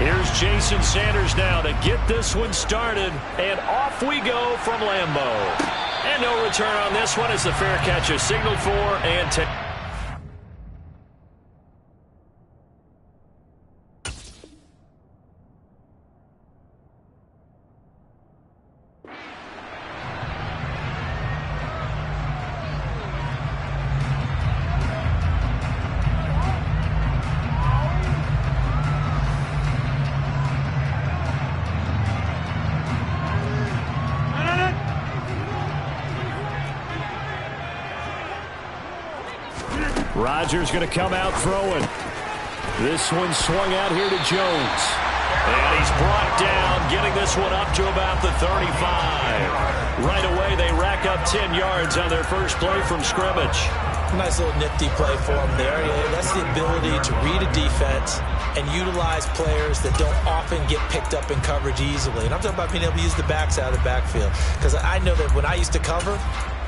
Here's Jason Sanders now to get this one started. And off we go from Lambeau. And no return on this one as the fair catch is signaled for and taken. Rodgers going to come out throwing. This one swung out here to Jones. And he's brought down, getting this one up to about the 35. Right away, they rack up 10 yards on their first play from scrimmage. Nice little nifty play for him there. Yeah, that's the ability to read a defense and utilize players that don't often get picked up in coverage easily. And I'm talking about being able to use the backs out of the backfield. Because I know that when I used to cover,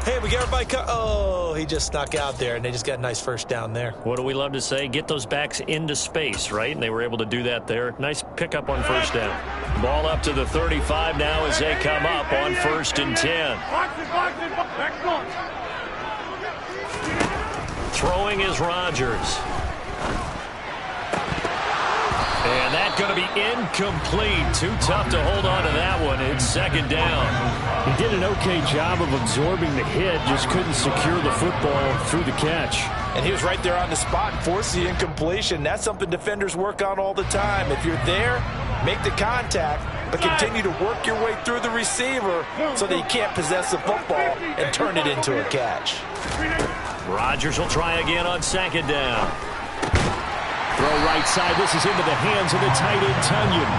hey, we got everybody oh, he just snuck out there, and they just got a nice first down there. What do we love to say? Get those backs into space, right? And they were able to do that there. Nice pickup on first down. Ball up to the 35 now as they come up on 1st and 10. Throwing is Rodgers. And that's going to be incomplete. Too tough to hold on to that one. It's 2nd down. He did an okay job of absorbing the hit, just couldn't secure the football through the catch. And he was right there on the spot and forced the incompletion. That's something defenders work on all the time. If you're there, make the contact, but continue to work your way through the receiver so that he can't possess the football and turn it into a catch. Rodgers will try again on 2nd down. Throw right side. This is into the hands of the tight end, Tunyon.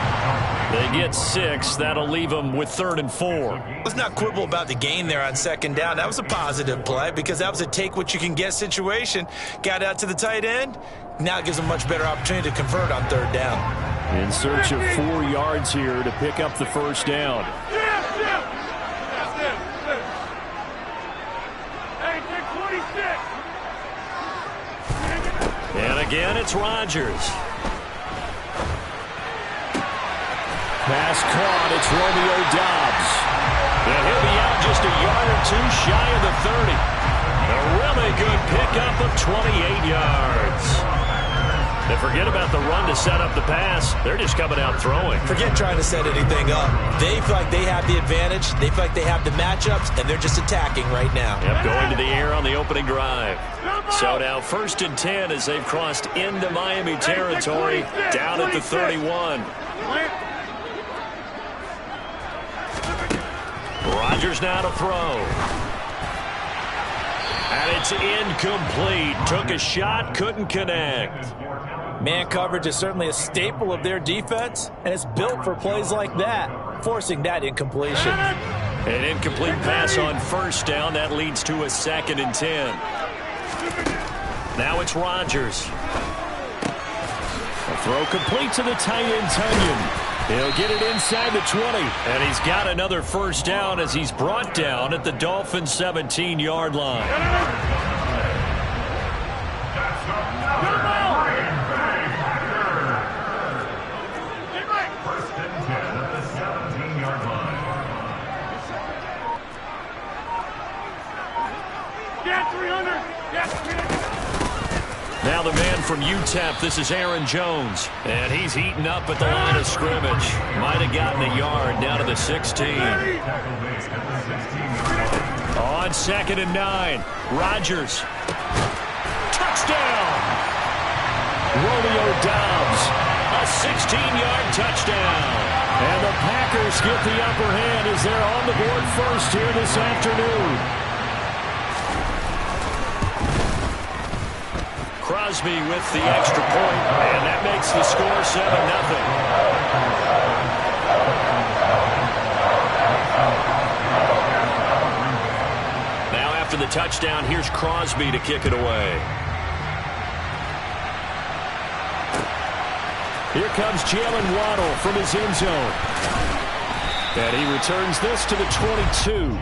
They get 6. That'll leave them with 3rd and 4. Let's not quibble about the gain there on 2nd down. That was a positive play because that was a take-what-you-can-get situation. Got out to the tight end. Now it gives them a much better opportunity to convert on 3rd down. In search of 4 yards here to pick up the first down. And again, it's Rodgers. Pass caught. It's Romeo Doubs. And he'll be out just a yard or two shy of the 30. A really good pickup of 28 yards. And forget about the run to set up the pass. They're just coming out throwing. Forget trying to set anything up. They feel like they have the advantage. They feel like they have the matchups, and they're just attacking right now. Yep, going to the air on the opening drive. So now 1st and 10 as they've crossed into Miami territory down at the 31. Rodgers now to throw. And it's incomplete. Took a shot, couldn't connect. Man coverage is certainly a staple of their defense, and it's built for plays like that, forcing that incompletion. An incomplete pass on 1st down. That leads to a 2nd and 10. Now it's Rodgers. A throw complete to the tight end, Tunyon. He'll get it inside the 20. And he's got another first down as he's brought down at the Dolphins' 17-yard line. Now the man from UTEP, this is Aaron Jones. And he's heating up at the line of scrimmage. Might have gotten a yard down to the 16. On 2nd and 9, Rodgers. Touchdown! Romeo Doubs. A 16-yard touchdown. And the Packers get the upper hand as they're on the board first here this afternoon. Crosby with the extra point, and that makes the score 7-0. Now after the touchdown, here's Crosby to kick it away. Here comes Jalen Waddle from his end zone. And he returns this to the 22.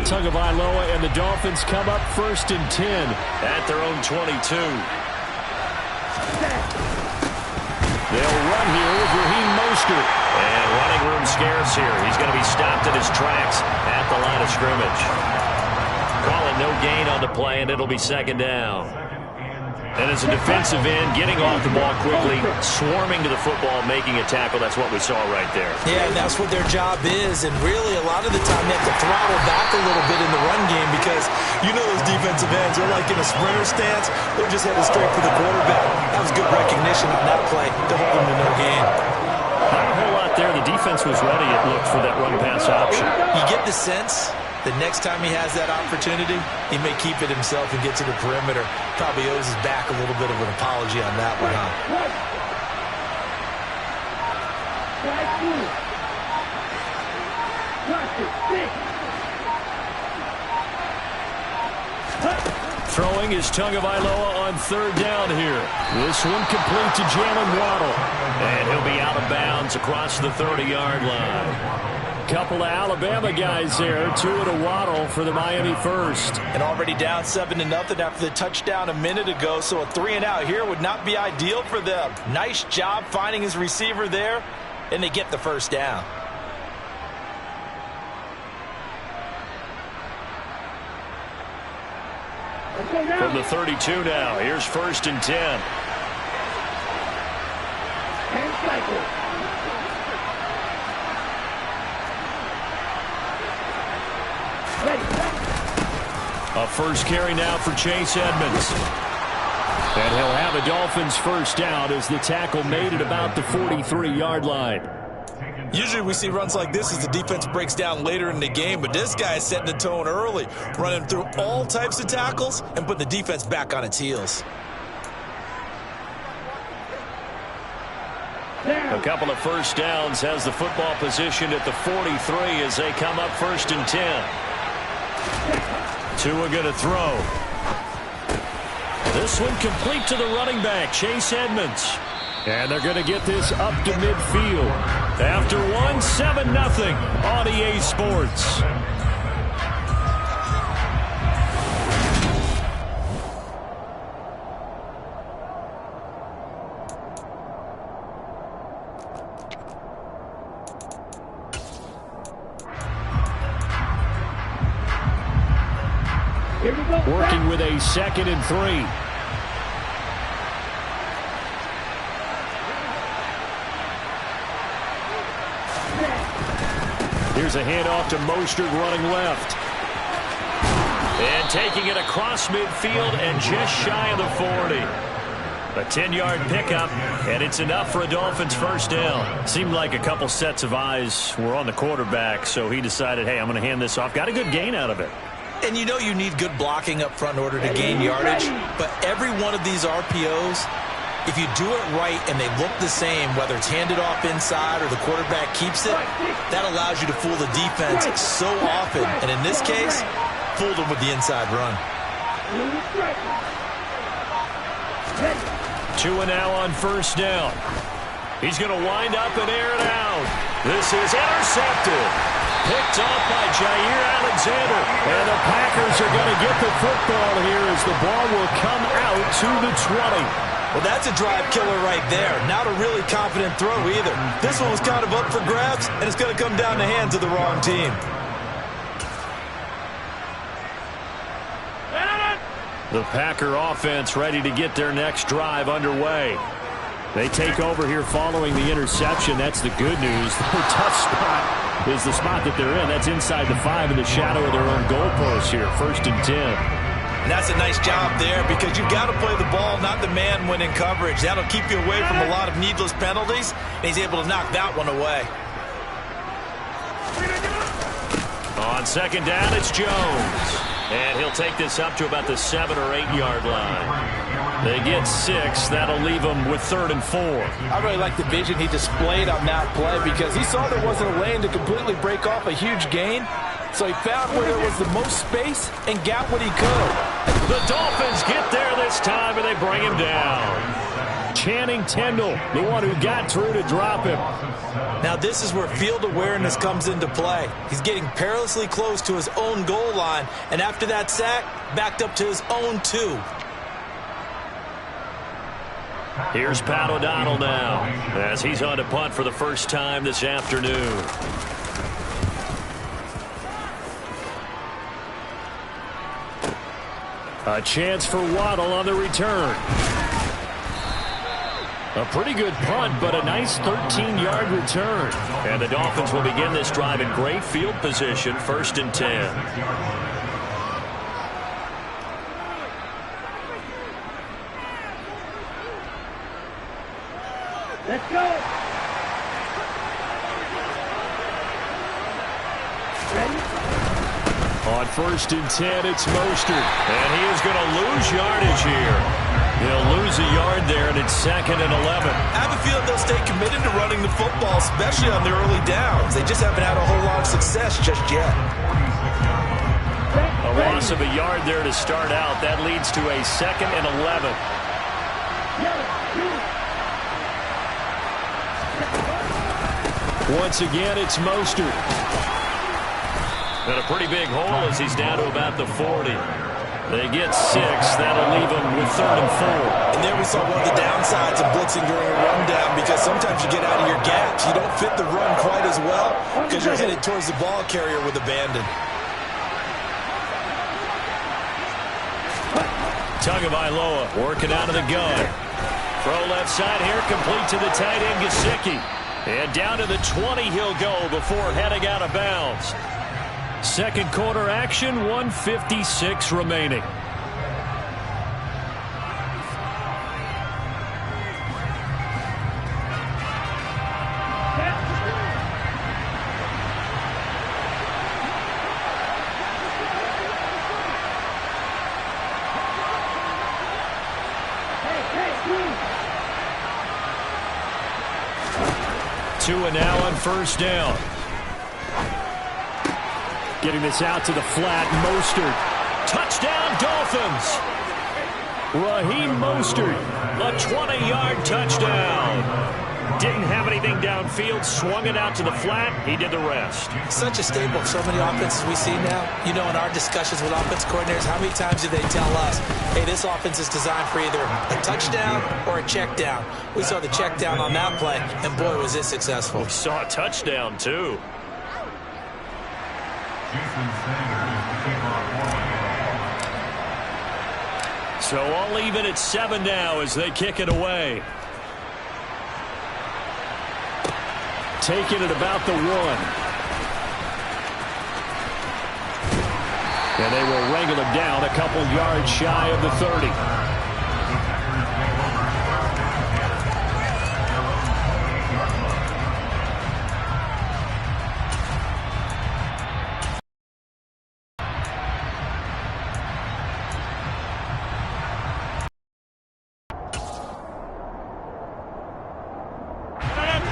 Tagovailoa, and the Dolphins come up 1st and 10 at their own 22. They'll run here with Raheem Mostert. And running room scarce here. He's going to be stopped in his tracks at the line of scrimmage. Call it no gain on the play, and it'll be 2nd down. And as a defensive end, getting off the ball quickly, swarming to the football, making a tackle, that's what we saw right there. Yeah, and that's what their job is. And really, a lot of the time, they have to throttle back a little bit in the run game because you know those defensive ends, they're like in a sprinter stance. They're just headed straight for the quarterback. That was good recognition on that play to hold them to no gain. Not a whole lot there. The defense was ready, it looked, for that run-pass option. You get the sense the next time he has that opportunity, he may keep it himself and get to the perimeter. Probably owes his back a little bit of an apology on that one, huh? Throwing is Tagovailoa on 3rd down here. This one complete to Jalen Waddle. And he'll be out of bounds across the 30-yard line. Couple of Alabama guys there. 2 to Waddle for the Miami first. And already down 7-0 after the touchdown a minute ago. So a 3-and-out here would not be ideal for them. Nice job finding his receiver there. And they get the 1st down. From the 32 now, here's 1st and 10. A first carry now for Chase Edmonds. And he'll have a Dolphins 1st down as the tackle made it about the 43-yard line. Usually we see runs like this as the defense breaks down later in the game, but this guy is setting the tone early, running through all types of tackles and putting the defense back on its heels. A couple of 1st downs has the football positioned at the 43 as they come up 1st and 10. Tua going to throw. This one complete to the running back, Chase Edmonds. And they're going to get this up to midfield. After 7-0 on EA Sports. Working with a 2nd and 3. Here's a handoff to Mostert running left. And taking it across midfield and just shy of the 40. A 10-yard pickup, and it's enough for a Dolphins 1st down. Seemed like a couple sets of eyes were on the quarterback, so he decided, hey, I'm going to hand this off. Got a good gain out of it. And you know you need good blocking up front in order to gain yardage, but every one of these RPOs, if you do it right and they look the same, whether it's handed off inside or the quarterback keeps it, that allows you to fool the defense so often. And in this case, fooled them with the inside run. Tua now on 1st down. He's going to wind up and air it out. This is intercepted. Picked off by Jair Alexander. And the Packers are going to get the football here as the ball will come out to the 20. Well, that's a drive killer right there. Not a really confident throw either. This one was kind of up for grabs, and it's going to come down the hands of the wrong team. The Packer offense ready to get their next drive underway. They take over here following the interception. That's the good news. The tough spot is the spot that they're in. That's inside the 5 in the shadow of their own goalpost here. 1st and 10. And that's a nice job there because you've got to play the ball, not the man when in coverage. That'll keep you away from a lot of needless penalties, and he's able to knock that one away. On 2nd down, it's Jones. And he'll take this up to about the 7 or 8 yard line. They get 6. That'll leave them with 3rd and 4. I really like the vision he displayed on that play because he saw there wasn't a lane to completely break off a huge gain. So he found where there was the most space and got what he could. The Dolphins get there this time, and they bring him down. Channing Tindall, the one who got through to drop him. Now this is where field awareness comes into play. He's getting perilously close to his own goal line, and after that sack, backed up to his own 2. Here's Pat O'Donnell now, as he's on to punt for the first time this afternoon. A chance for Waddle on the return. A pretty good punt, but a nice 13-yard return. And the Dolphins will begin this drive in great field position, 1st and 10. Let's go. On 1st and 10, it's Mostert. And he is going to lose yardage here. He'll lose a yard there, and it's 2nd and 11. I have a feeling they'll stay committed to running the football, especially on their early downs. They just haven't had a whole lot of success just yet. A loss of a yard there to start out. That leads to a 2nd and 11. Once again, it's Mostert. And a pretty big hole as he's down to about the 40. They get 6. That'll leave them with 3rd and 4. And there we saw one of the downsides of blitzing during a rundown, because sometimes you get out of your gaps. You don't fit the run quite as well because you're headed towards the ball carrier with abandon. Tagovailoa working out of the gun. Throw left side here, complete to the tight end, Gesicki. And down to the 20 he'll go before heading out of bounds. Second quarter action, 1:56 remaining. Tua now on 1st down. Getting this out to the flat, Mostert. Touchdown, Dolphins! Raheem Mostert, a 20-yard touchdown. Didn't have anything downfield, swung it out to the flat. He did the rest. Such a staple of so many offenses we see now. You know, in our discussions with offense coordinators, how many times do they tell us, hey, this offense is designed for either a touchdown or a check down. We saw the check down on that play, and boy, was it successful. We saw a touchdown, too. So all even at 7 now as they kick it away. Taking it about the 1. And they will wrangle him down a couple yards shy of the 30.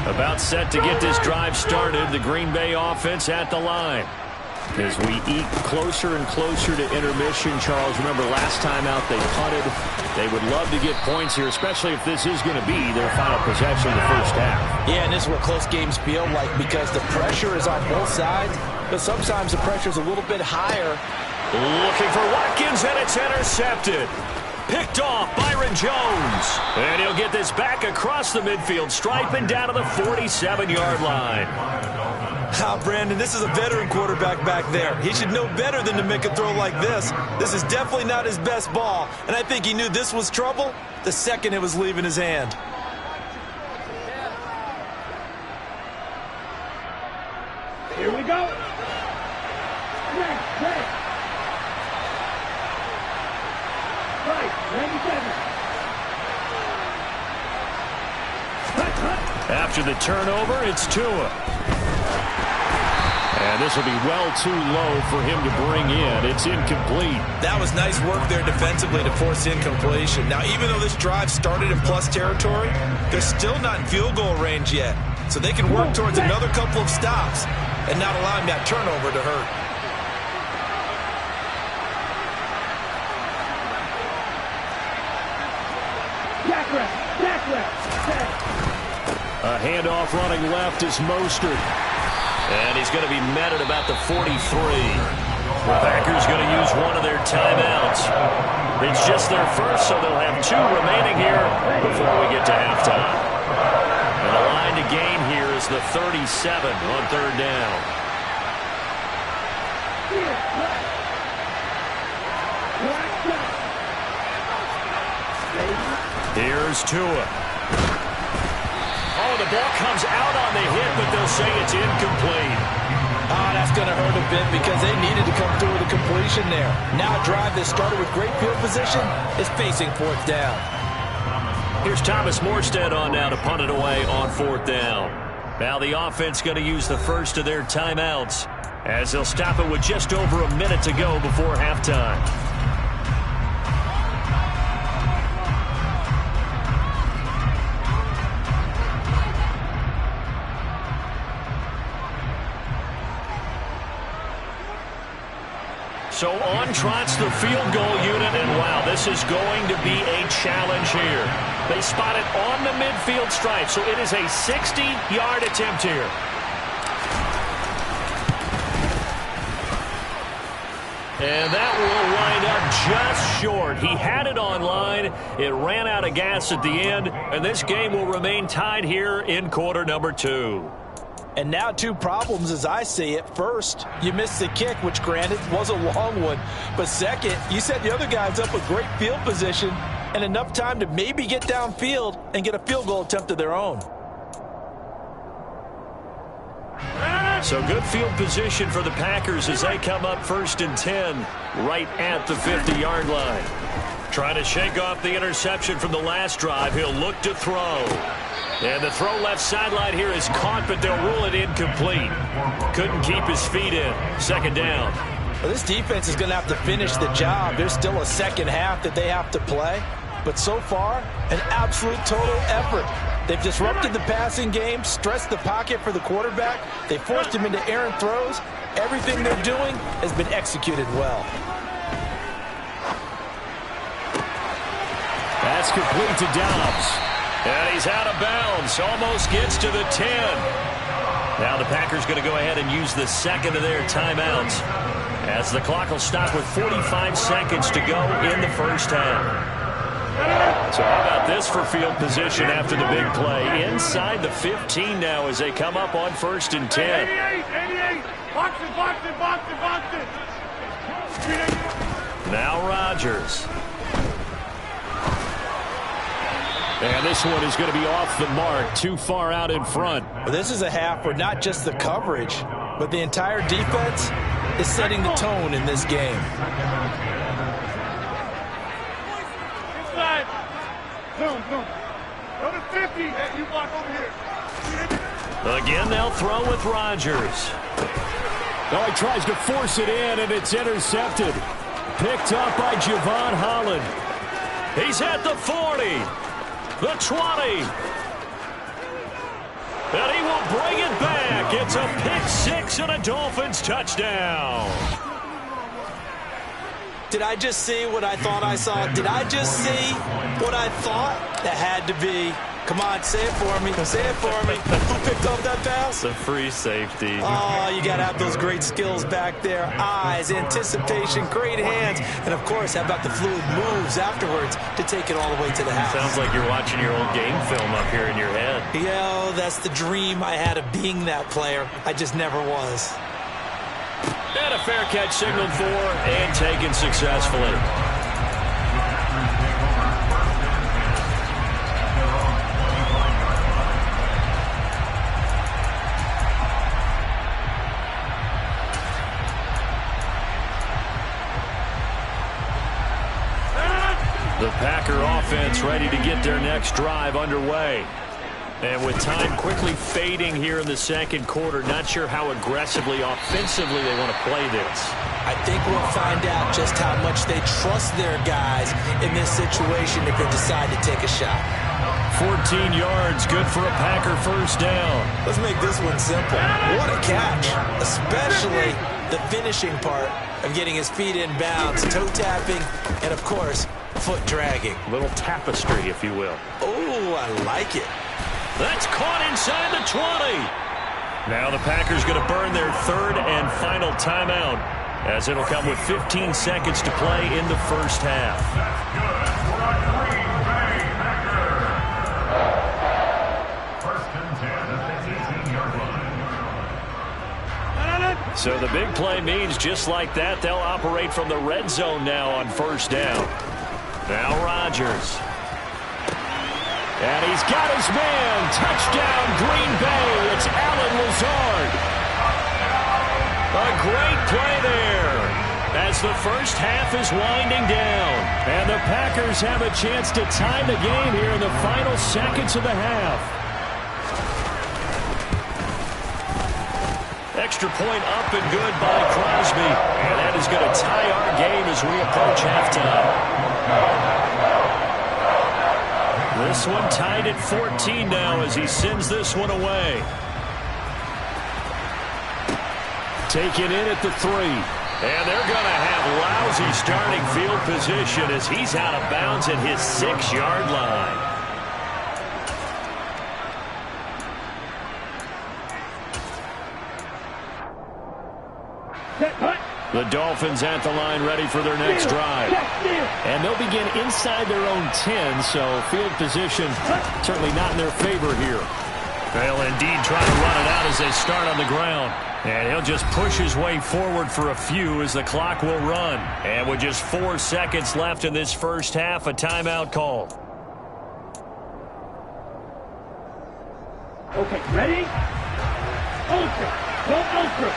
About set to get this drive started, the Green Bay offense at the line. As we eat closer and closer to intermission, Charles, remember last time out they punted. They would love to get points here, especially if this is going to be their final possession of the first half. Yeah, and this is what close games feel like, because the pressure is on both sides, but sometimes the pressure is a little bit higher. Looking for Watkins, and it's intercepted. Picked off Byron Jones. And he'll get this back across the midfield stripe and down to the 47-yard line. Ah, Brandon, this is a veteran quarterback back there. He should know better than to make a throw like this. This is definitely not his best ball, and I think he knew this was trouble the second it was leaving his hand. Here we go. After the turnover, it's Tua. And this will be well too low for him to bring in. It's incomplete. That was nice work there defensively to force incompletion. Now, even though this drive started in plus territory, they're still not in field goal range yet. So they can work towards another couple of stops and not allowing that turnover to hurt. Jack rest. Back left. Set. A handoff running left is Mostert. And he's going to be met at about the 43. The Packers going to use one of their timeouts. It's just their first, so they'll have 2 remaining here before we get to halftime. And the line to gain here is the 37 on 3rd down. Here's Tua. Oh, the ball comes out on the hit, but they'll say it's incomplete. Oh, that's going to hurt a bit because they needed to come through with a completion there. Now a drive that started with great field position is facing 4th down. Here's Thomas Morstead on now to punt it away on 4th down. Now the offense going to use the first of their timeouts as they'll stop it with just over a minute to go before halftime. So on trots the field goal unit, and wow, this is going to be a challenge here. They spot it on the midfield stripe, so it is a 60-yard attempt here. And that will wind up just short. He had it on line. It ran out of gas at the end, and this game will remain tied here in quarter number 2. And now 2 problems as I see it. First, you missed the kick, which granted was a long one. But second, you set the other guys up with great field position and enough time to maybe get downfield and get a field goal attempt of their own. So good field position for the Packers as they come up 1st and 10 right at the 50-yard line. Trying to shake off the interception from the last drive. He'll look to throw. And the throw left sideline here is caught, but they'll rule it incomplete. Couldn't keep his feet in. 2nd down. Well, this defense is going to have to finish the job. There's still a second half that they have to play. But so far, an absolute total effort. They've disrupted the passing game, stressed the pocket for the quarterback. They forced him into errant throws. Everything they're doing has been executed well. That's complete to Dobbs. And he's out of bounds. Almost gets to the 10. Now the Packers going to go ahead and use the second of their timeouts as the clock will stop with 45 seconds to go in the first half. So how about this for field position after the big play? Inside the 15 now as they come up on 1st and 10. 88. Box it, box it, box it, box it. Now Rodgers. And this one is going to be off the mark, too far out in front. Well, this is a half where not just the coverage, but the entire defense is setting the tone in this game. Inside. Zoom. Go to 50. Hey, you block over here. Again, they'll throw with Rodgers. Oh, he tries to force it in, and it's intercepted. Picked up by Javon Holland. He's at the 40. The 20. And he will bring it back. It's a pick 6 and a Dolphins touchdown. Did I just see what I thought I saw? Did I just see what I thought? That had to be. Come on, say it for me. Say it for me. Who picked up that pass? The free safety. Oh, you got to have those great skills back there. Eyes, anticipation, great hands. And, of course, how about the fluid moves afterwards to take it all the way to the house? Sounds like you're watching your old game film up here in your head. Yeah, that's the dream I had of being that player. I just never was. And a fair catch signaled for and taken successfully. The Packer offense ready to get their next drive underway. And with time quickly fading here in the second quarter, not sure how aggressively, offensively they want to play this. I think we'll find out just how much they trust their guys in this situation if they decide to take a shot. 14 yards, good for a Packer first down. Let's make this one simple. What a catch, especially the finishing part of getting his feet in bounds, toe tapping, and of course, foot dragging. A little tapestry, if you will. Oh, I like it. That's caught inside the 20. Now the Packers going to burn their third and final timeout, as it'll come with 15 seconds to play in the first half. So the big play means just like that, they'll operate from the red zone now on first down. Now Rodgers. And he's got his man. Touchdown, Green Bay. It's Allen Lazard. A great play there as the first half is winding down. And the Packers have a chance to tie the game here in the final seconds of the half. Extra point up and good by Crosby. And that is going to tie our game as we approach halftime. This one tied at 14 now as he sends this one away. Taken in at the 3. And they're going to have lousy starting field position as he's out of bounds at his 6-yard line. The Dolphins at the line ready for their next drive. And they'll begin inside their own 10, so field position certainly not in their favor here. They'll indeed try to run it out as they start on the ground. And he'll just push his way forward for a few as the clock will run. And with just 4 seconds left in this first half, a timeout called. Okay, ready? Ultra. Go ultra.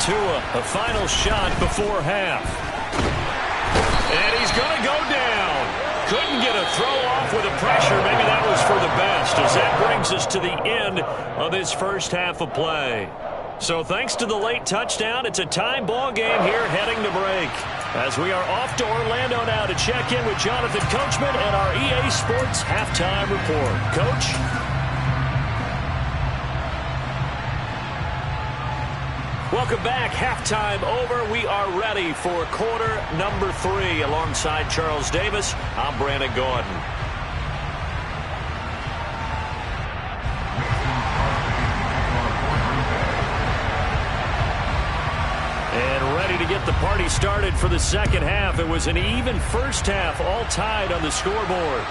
Tua, a final shot before half. And he's going to go down. Couldn't get a throw off with the pressure. Maybe that was for the best, as that brings us to the end of this first half of play. So thanks to the late touchdown, it's a tie ball game here heading to break. As we are off to Orlando now to check in with Jonathan Coachman and our EA Sports Halftime Report. Coach? Welcome back. Halftime over. We are ready for quarter number 3. Alongside Charles Davis, I'm Brandon Gordon. And ready to get the party started for the second half. It was an even first half, all tied on the scoreboard.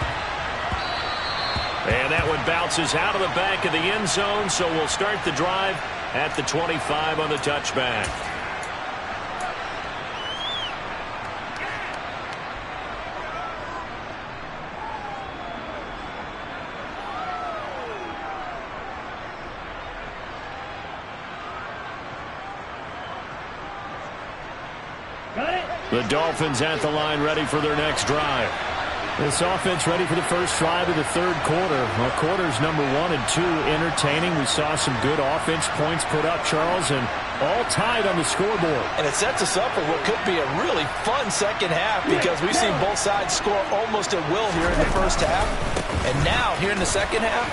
And that one bounces out of the back of the end zone, so we'll start the drive at the 25 on the touchback. The Dolphins at the line ready for their next drive. This offense ready for the first drive of the third quarter. Well, quarters number 1 and 2 entertaining. We saw some good offense points put up, Charles, and all tied on the scoreboard. And it sets us up for what could be a really fun second half because we've seen both sides score almost at will here in the first half. And now, here in the second half,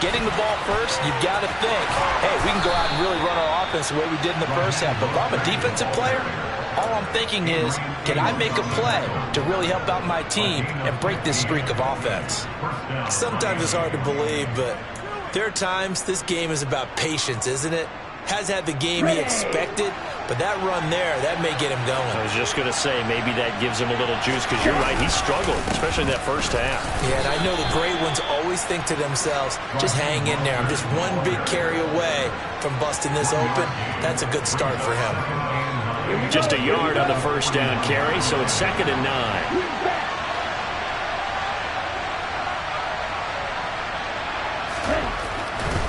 getting the ball first, you've got to think, hey, we can go out and really run our offense the way we did in the first half. But if I'm a defensive player, all I'm thinking is, can I make a play to really help out my team and break this streak of offense? Sometimes it's hard to believe, but there are times this game is about patience, isn't it? Has had the game he expected, but that run there, that may get him going. I was just going to say, maybe that gives him a little juice, because you're right, he struggled, especially in that first half. Yeah, and I know the great ones always think to themselves, just hang in there. I'm just one big carry away from busting this open. That's a good start for him. Just a yard on the first down carry, so it's 2nd and 9.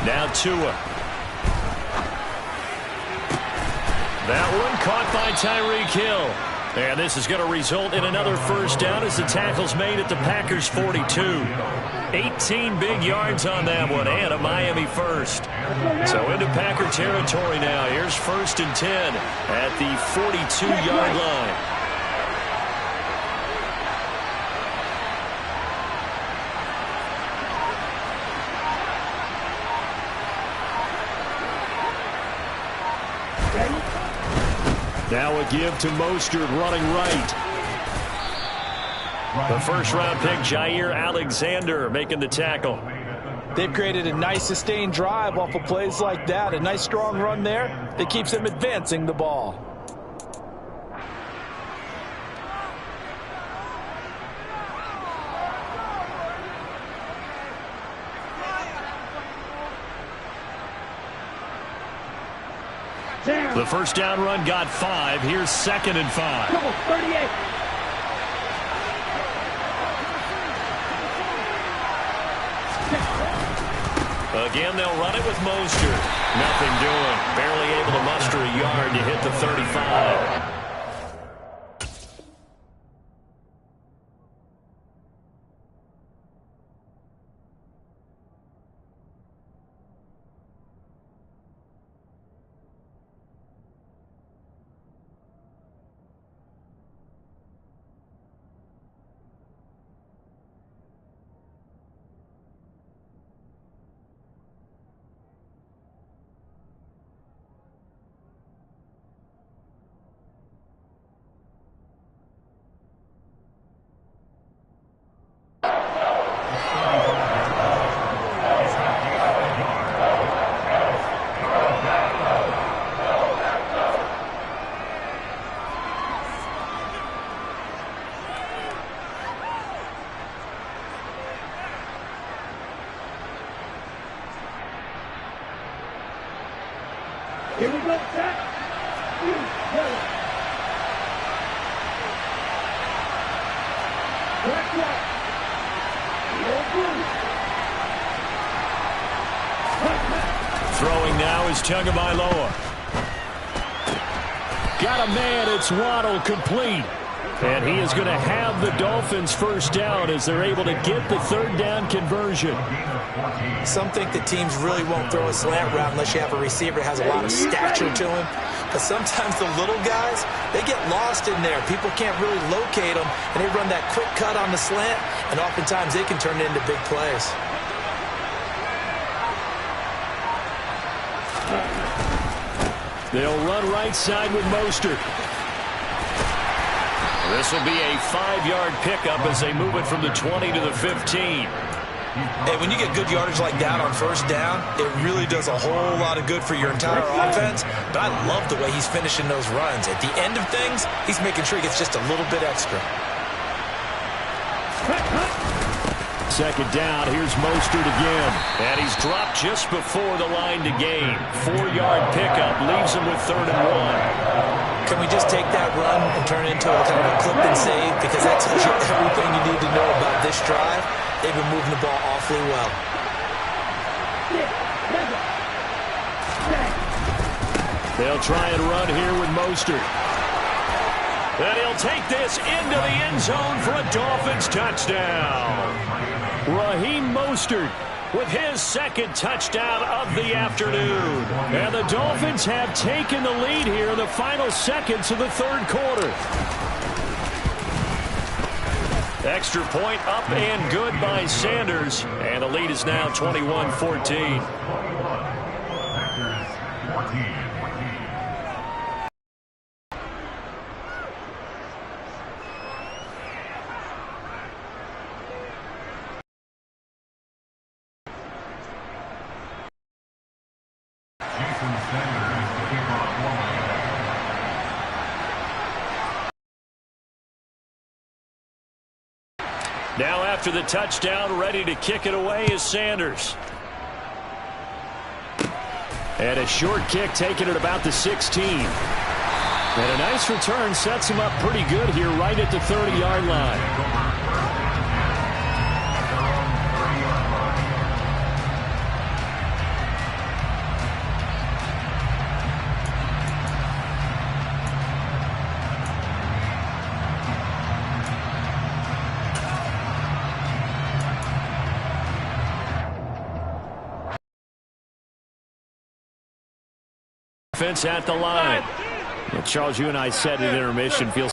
Now Tua. That one caught by Tyreek Hill. And this is going to result in another first down as the tackle's made at the Packers' 42. 18 big yards on that one, and a Miami first. So into Packer territory now. Here's 1st and 10 at the 42-yard line. Now a give to Mostert running right. The first-round pick, Jair Alexander, making the tackle. They've created a nice sustained drive off of plays like that. A nice strong run there that keeps them advancing the ball. The first down run got 5. Here's 2nd and 5. 38. Again, they'll run it with Mostert. Nothing doing. Barely able to muster a yard to hit the 35. Here we go, set. Correct one. Throwing now is Tagovailoa. Got a man, it's Waddle, complete. And he is going to have the Dolphins first down as they're able to get the third down conversion. Some think that teams really won't throw a slant route unless you have a receiver that has a lot of stature to him. But sometimes the little guys, they get lost in there. People can't really locate them, and they run that quick cut on the slant, and oftentimes they can turn it into big plays. They'll run right side with Mostert. This will be a 5-yard pickup as they move it from the 20 to the 15. Hey, when you get good yardage like that on first down, it really does a whole lot of good for your entire offense. But I love the way he's finishing those runs. At the end of things, he's making sure he gets just a little bit extra. Second down, here's Mostert again. And he's dropped just before the line to gain. 4-yard pickup leaves him with 3rd and 1. Can we just take that run and turn it into a kind of a clip and save? Because that tells you everything you need to know about this drive. They've been moving the ball awfully well. They'll try and run here with Mostert. And he'll take this into the end zone for a Dolphins touchdown. Raheem Mostert with his 2nd touchdown of the afternoon. And the Dolphins have taken the lead here in the final seconds of the 3rd quarter. Extra point up and good by Sanders. And the lead is now 21-14. Now after the touchdown, ready to kick it away is Sanders. And a short kick taken at about the 16. And a nice return sets him up pretty good here right at the 30-yard line. Defense at the line. Well, Charles, you and I said at intermission, feels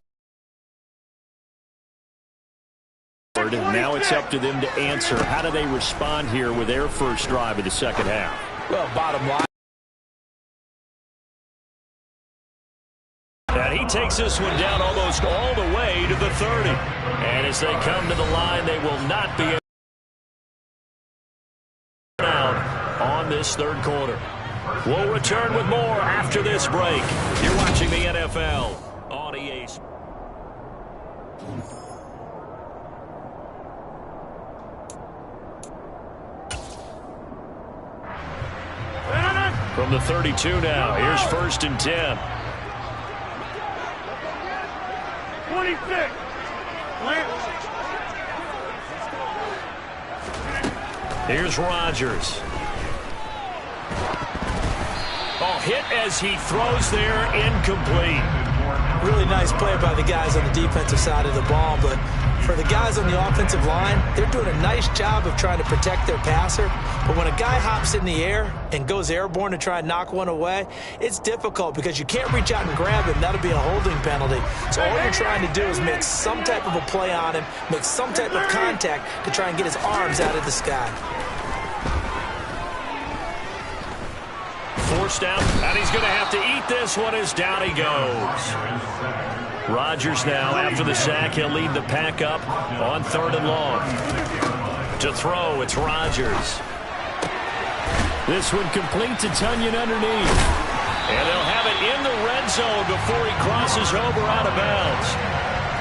now it's up to them to answer. How do they respond here with their first drive of the second half? Well, bottom line, And he takes this one down almost all the way to the 30. And as they come to the line, they will not be out on this third quarter. We'll return with more after this break. You're watching the NFL on EA Sports. From the 32 now, here's 1st and 10. 26. Here's Rodgers. Oh, hit as he throws there, incomplete. Really nice play by the guys on the defensive side of the ball, but for the guys on the offensive line, they're doing a nice job of trying to protect their passer. But when a guy hops in the air and goes airborne to try and knock one away, it's difficult because you can't reach out and grab him. That'll be a holding penalty. So all you're trying to do is make some type of a play on him, make some type of contact to try and get his arms out of the sky. Forced out, and he's going to have to eat this one as down he goes. Rodgers now, after the sack, he'll lead the pack up on 3rd and long. To throw, it's Rodgers. This one complete to Tonyan underneath. And they'll have it in the red zone before he crosses over out of bounds.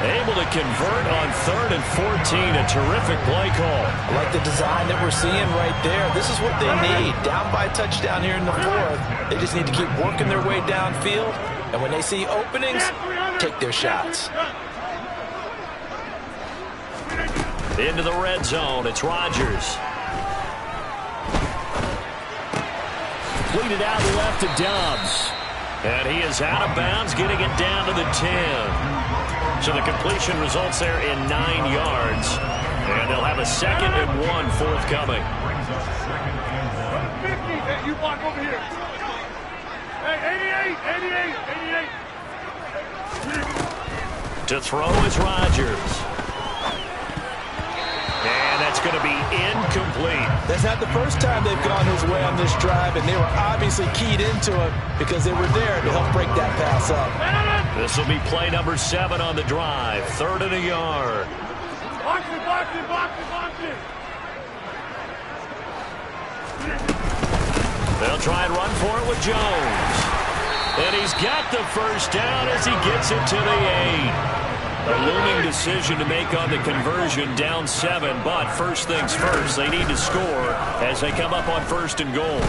Able to convert on 3rd and 14. A terrific play call. I like the design that we're seeing right there. This is what they need. Down by a touchdown here in the 4th. They just need to keep working their way downfield. And when they see openings, take their shots. Into the red zone. It's Rodgers. Fleeted out left to Dobbs. And he is out of bounds, getting it down to the 10. So the completion results there in 9 yards. And they'll have a 2nd and 1 forthcoming. 50. Hey, you block over here. Hey, 88. To throw is Rodgers. And that's going to be incomplete. That's not the first time they've gone his way on this drive, and they were obviously keyed into it because they were there to help break that pass up. This will be play number 7 on the drive. 3rd and a yard. Box it. They'll try and run for it with Jones. And he's got the first down as he gets it to the 8. A looming decision to make on the conversion, down 7. But first things first, they need to score as they come up on 1st and goal.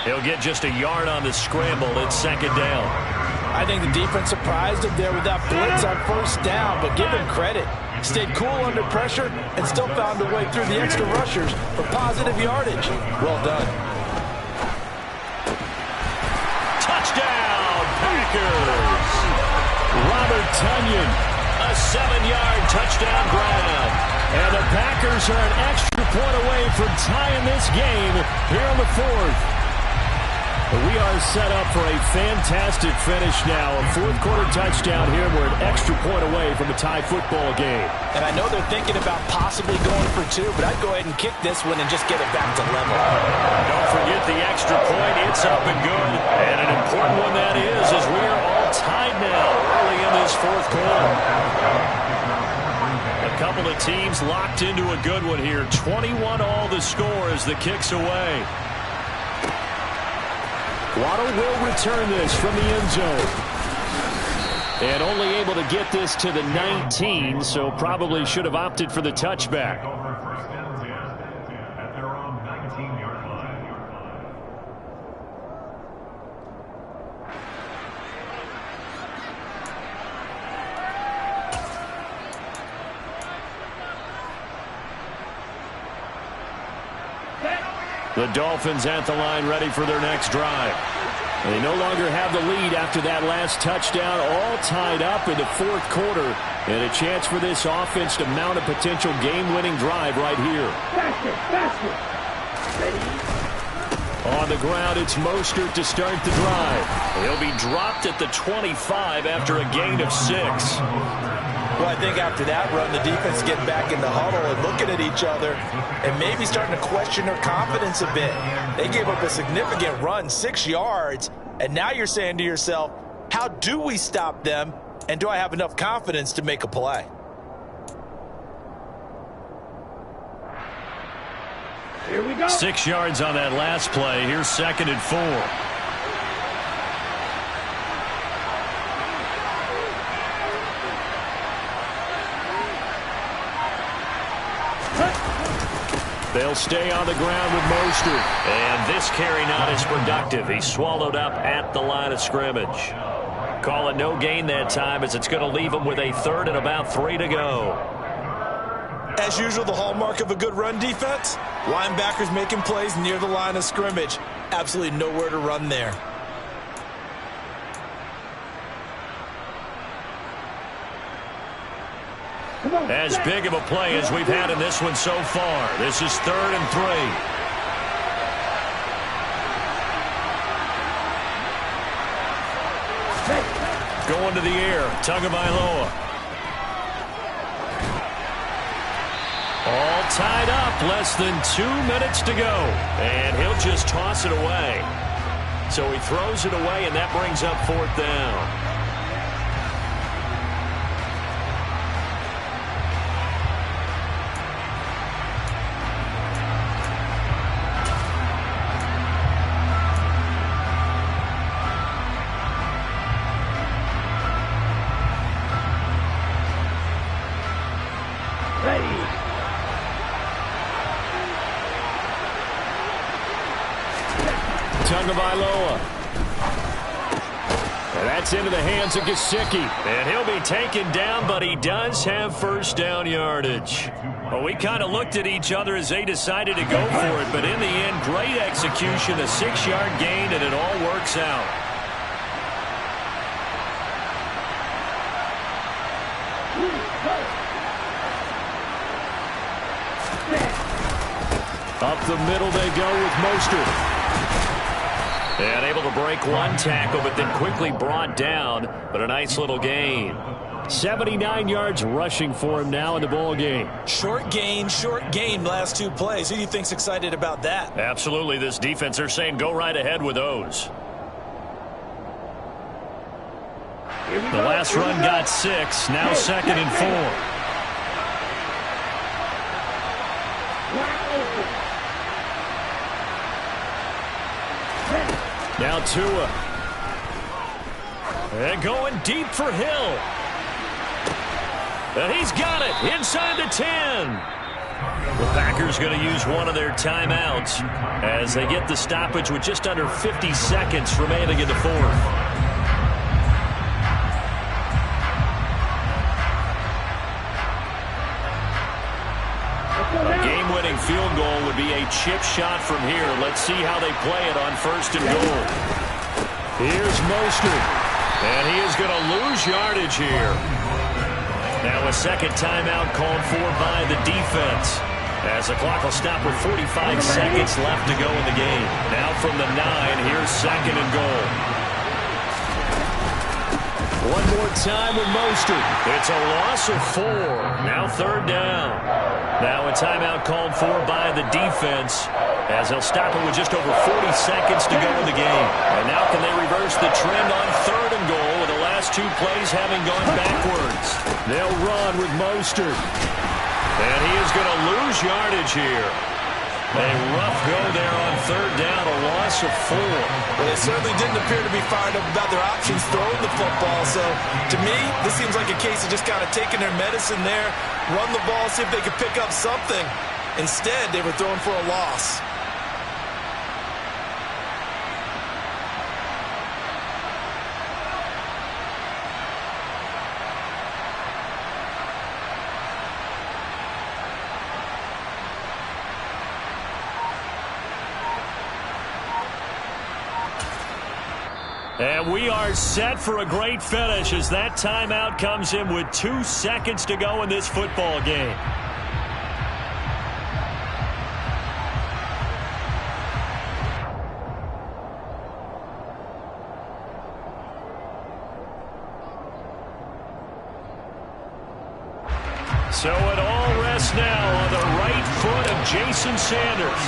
He'll get just a yard on the scramble. It's 2nd down. I think the defense surprised him there with that blitz on 1st down, but give him credit. Stayed cool under pressure and still found a way through the extra rushers for positive yardage. Well done. Touchdown, Packers! Robert Tonyan, a 7-yard touchdown grab. And the Packers are an extra point away from tying this game here in the 4th. We are set up for a fantastic finish now. A 4th quarter touchdown here. We're an extra point away from a tie football game. And I know they're thinking about possibly going for 2, but I'd go ahead and kick this one and just get it back to level. Don't forget the extra point. It's up and good. And an important one that is, as we are all tied now early in this 4th quarter. A couple of teams locked into a good one here. 21 all the score as the kick's away. Waddle will return this from the end zone. And only able to get this to the 19, so probably should have opted for the touchback. The Dolphins at the line, ready for their next drive. They no longer have the lead after that last touchdown, all tied up in the 4th quarter. And a chance for this offense to mount a potential game-winning drive right here. On the ground, it's Mostert to start the drive. He'll be dropped at the 25 after a gain of 6. Well, I think after that run, the defense is getting back in the huddle and looking at each other and maybe starting to question their confidence a bit. They gave up a significant run, 6 yards, and now you're saying to yourself, how do we stop them, and do I have enough confidence to make a play? Here we go. 6 yards on that last play. Here's 2nd and 4. They'll stay on the ground with Mostert. And this carry not as productive. He's swallowed up at the line of scrimmage. Call it no gain that time, as it's going to leave him with a 3rd and about 3 to go. As usual, the hallmark of a good run defense, linebackers making plays near the line of scrimmage. Absolutely nowhere to run there. As big of a play as we've had in this one so far. This is 3rd and 3. Going to the air, Tagovailoa. All tied up, less than 2 minutes to go. And he'll just toss it away. So he throws it away, and that brings up 4th down. Tagovailoa. And that's into the hands of Gesicki. And he'll be taken down, but he does have 1st down yardage. Well, we kind of looked at each other as they decided to go for it, but in the end, great execution, a 6-yard gain, and it all works out. Up the middle they go with Mostert. And able to break one tackle, but then quickly brought down. But a nice little gain. 79 yards rushing for him now in the ball game. Short gain, last 2 plays. Who do you think's excited about that? Absolutely. This defense, they're saying go right ahead with those. The last run got 6. Now 2nd and 4. Now Tua. And going deep for Hill. And he's got it inside the 10. The Packers going to use one of their timeouts as they get the stoppage with just under 50 seconds remaining in the 4th. A game-winning field goal would be a chip shot from here. Let's see how they play it on 1st and goal. Here's Mostert. And he is going to lose yardage here. Now a 2nd timeout called for by the defense, as the clock will stop with 45 seconds left to go in the game. Now from the 9, here's 2nd and goal. One more time with Mostert. It's a loss of 4. Now 3rd down. Now a timeout called for by the defense, as they'll stop it with just over 40 seconds to go in the game. And now can they reverse the trend on 3rd and goal with the last 2 plays having gone backwards? They'll run with Mostert. And he is going to lose yardage here. A rough go there on 3rd down, a loss of 4. Well, they certainly didn't appear to be fired up about their options throwing the football. So, to me, this seems like a case of just kind of taking their medicine there, run the ball, see if they could pick up something. Instead, they were throwing for a loss. And we are set for a great finish as that timeout comes in with 2 seconds to go in this football game. So it all rests now on the right foot of Jason Sanders.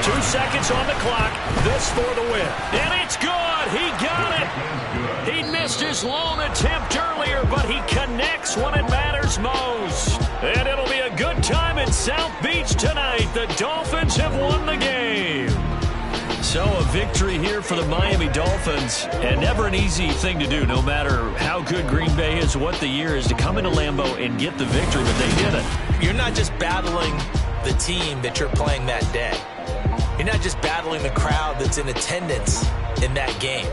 2 seconds on the clock. This for the win. And it's good. He got it. He missed his lone attempt earlier, but he connects when it matters most. And it'll be a good time in South Beach tonight. The Dolphins have won the game. So a victory here for the Miami Dolphins, and never an easy thing to do, no matter how good Green Bay is, what the year is, to come into Lambeau and get the victory, but they did it. You're not just battling the team that you're playing that day. You're not just battling the crowd that's in attendance in that game.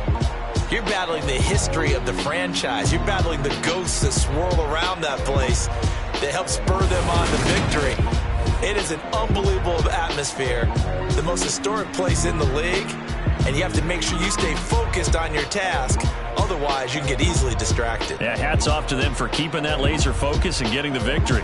You're battling the history of the franchise. You're battling the ghosts that swirl around that place that help spur them on to victory. It is an unbelievable atmosphere, the most historic place in the league, and you have to make sure you stay focused on your task. Otherwise, you can get easily distracted. Yeah, hats off to them for keeping that laser focus and getting the victory.